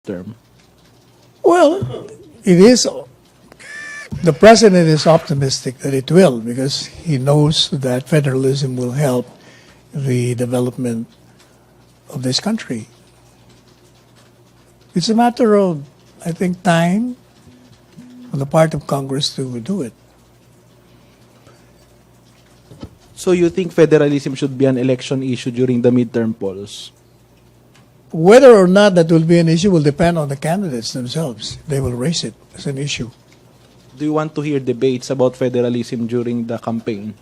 term? Well, it is. The president is optimistic that it will because he knows that federalism will help the development of this country. It's a matter of, I think, time on the part of Congress to do it. So you think federalism should be an election issue during the midterm polls? Whether or not that will be an issue will depend on the candidates themselves. They will raise it as an issue. Do you want to hear debates about federalism during the campaign?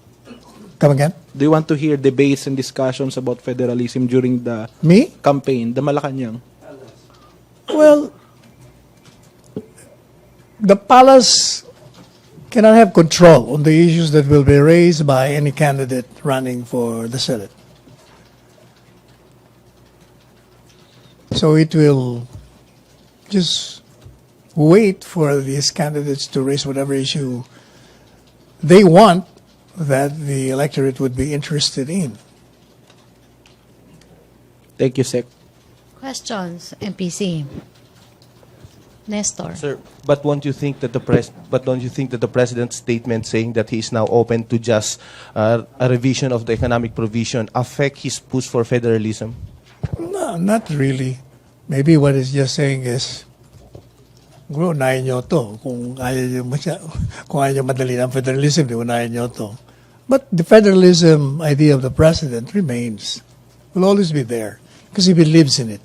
Come again? Do you want to hear debates and discussions about federalism during the Me? campaign, the Malacañang? Well, the palace cannot have control on the issues that will be raised by any candidate running for the Senate. So it will just wait for these candidates to raise whatever issue they want that the electorate would be interested in. Thank you, Sec. Questions, MPC. Nestor. Sir, but don't you think that the president's statement saying that he is now open to just a revision of the economic provision affect his push for federalism? No, not really. Maybe what he's just saying is, unahin nyo to. Kung ayaw nyo madali ng federalism, di unahin nyo to. But the federalism idea of the president remains. Will always be there because he believes in it.